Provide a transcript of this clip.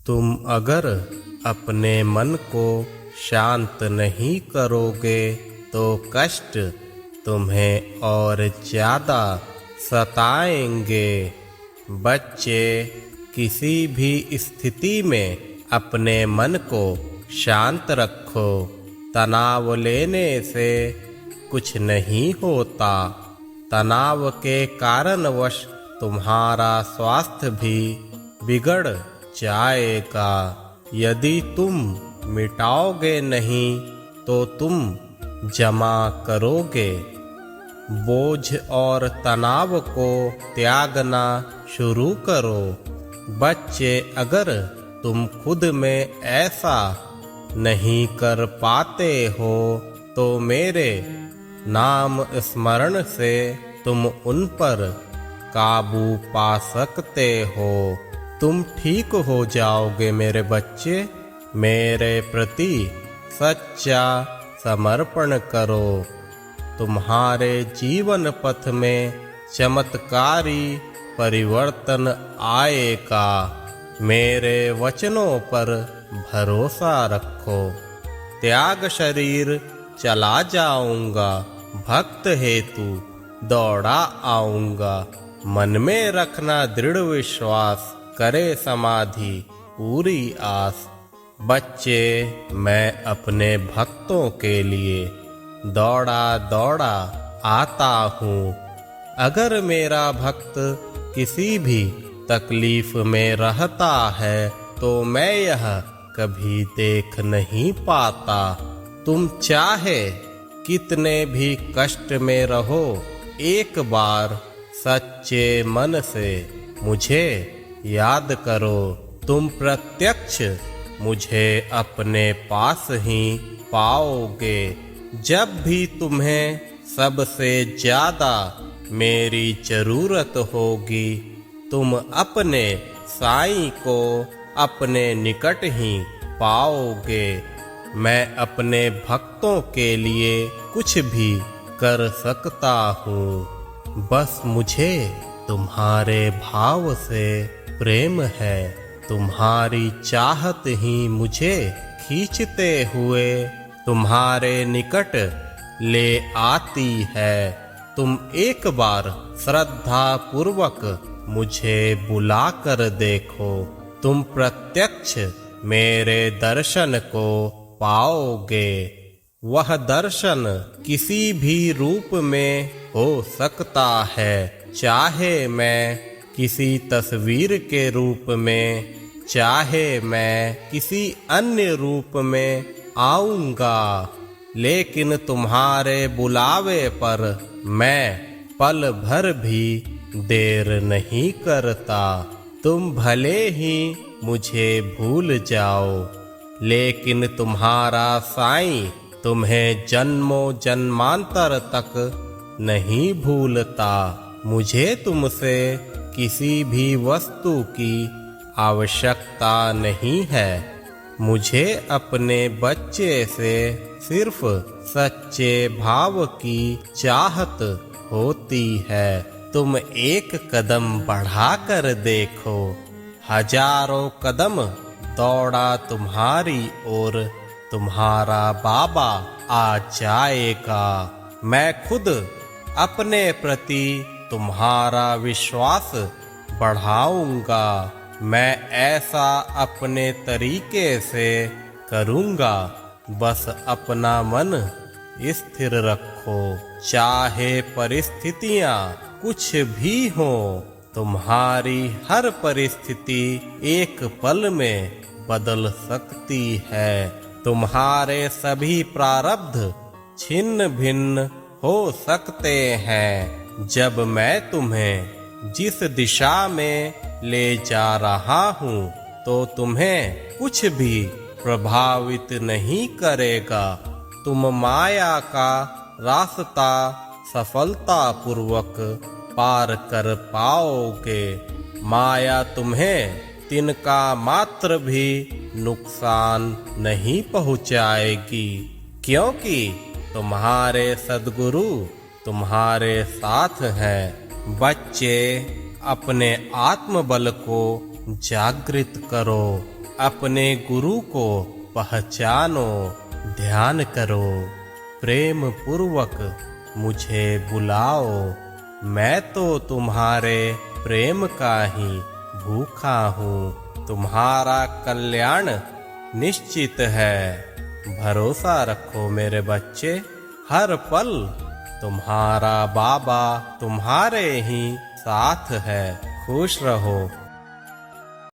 तुम अगर अपने मन को शांत नहीं करोगे तो कष्ट तुम्हें और ज़्यादा सताएंगे। बच्चे, किसी भी स्थिति में अपने मन को शांत रखो। तनाव लेने से कुछ नहीं होता। तनाव के कारणवश तुम्हारा स्वास्थ्य भी बिगड़ जाएगा। यदि तुम मिटाओगे नहीं तो तुम जमा करोगे। बोझ और तनाव को त्यागना शुरू करो। बच्चे, अगर तुम खुद में ऐसा नहीं कर पाते हो तो मेरे नाम स्मरण से तुम उन पर काबू पा सकते हो। तुम ठीक हो जाओगे मेरे बच्चे। मेरे प्रति सच्चा समर्पण करो। तुम्हारे जीवन पथ में चमत्कारी परिवर्तन आएगा। मेरे वचनों पर भरोसा रखो। त्याग शरीर चला जाऊंगा, भक्त हेतु दौड़ा आऊंगा। मन में रखना दृढ़ विश्वास, करे समाधि पूरी आस। बच्चे, मैं अपने भक्तों के लिए दौड़ा दौड़ा आता हूँ। अगर मेरा भक्त किसी भी तकलीफ में रहता है तो मैं यह कभी देख नहीं पाता। तुम चाहे कितने भी कष्ट में रहो, एक बार सच्चे मन से मुझे याद करो। तुम प्रत्यक्ष मुझे अपने पास ही पाओगे। जब भी तुम्हें सबसे ज़्यादा मेरी ज़रूरत होगी, तुम अपने साईं को अपने निकट ही पाओगे। मैं अपने भक्तों के लिए कुछ भी कर सकता हूँ। बस मुझे तुम्हारे भाव से प्रेम है। तुम्हारी चाहत ही मुझे खींचते हुए तुम्हारे निकट ले आती है। तुम एक बार श्रद्धा पूर्वक मुझे बुला कर देखो। तुम प्रत्यक्ष मेरे दर्शन को पाओगे। वह दर्शन किसी भी रूप में हो सकता है, चाहे मैं किसी तस्वीर के रूप में, चाहे मैं किसी अन्य रूप में आऊंगा। लेकिन तुम्हारे बुलावे पर मैं पल भर भी देर नहीं करता। तुम भले ही मुझे भूल जाओ, लेकिन तुम्हारा साईं तुम्हें जन्मों जन्मांतर तक नहीं भूलता। मुझे तुमसे किसी भी वस्तु की आवश्यकता नहीं है। मुझे अपने बच्चे से सिर्फ सच्चे भाव की चाहत होती है। तुम एक कदम बढ़ा कर देखो, हजारों कदम दौड़ा तुम्हारी ओर तुम्हारा बाबा आ जाएगा। मैं खुद अपने प्रति तुम्हारा विश्वास बढ़ाऊंगा। मैं ऐसा अपने तरीके से करूंगा। बस अपना मन स्थिर रखो। चाहे परिस्थितियां कुछ भी हो, तुम्हारी हर परिस्थिति एक पल में बदल सकती है। तुम्हारे सभी प्रारब्ध छिन्न भिन्न हो सकते हैं। जब मैं तुम्हें जिस दिशा में ले जा रहा हूँ तो तुम्हें कुछ भी प्रभावित नहीं करेगा। तुम माया का रास्ता सफलतापूर्वक पार कर पाओगे। माया तुम्हें तिनका मात्र भी नुकसान नहीं पहुँचाएगी, क्योंकि तुम्हारे सद्गुरु तुम्हारे साथ हैं। बच्चे, अपने आत्मबल को जागृत करो। अपने गुरु को पहचानो, ध्यान करो, प्रेम पूर्वक मुझे बुलाओ। मैं तो तुम्हारे प्रेम का ही भूखा हूँ। तुम्हारा कल्याण निश्चित है। भरोसा रखो मेरे बच्चे, हर पल तुम्हारा बाबा तुम्हारे ही साथ है। खुश रहो।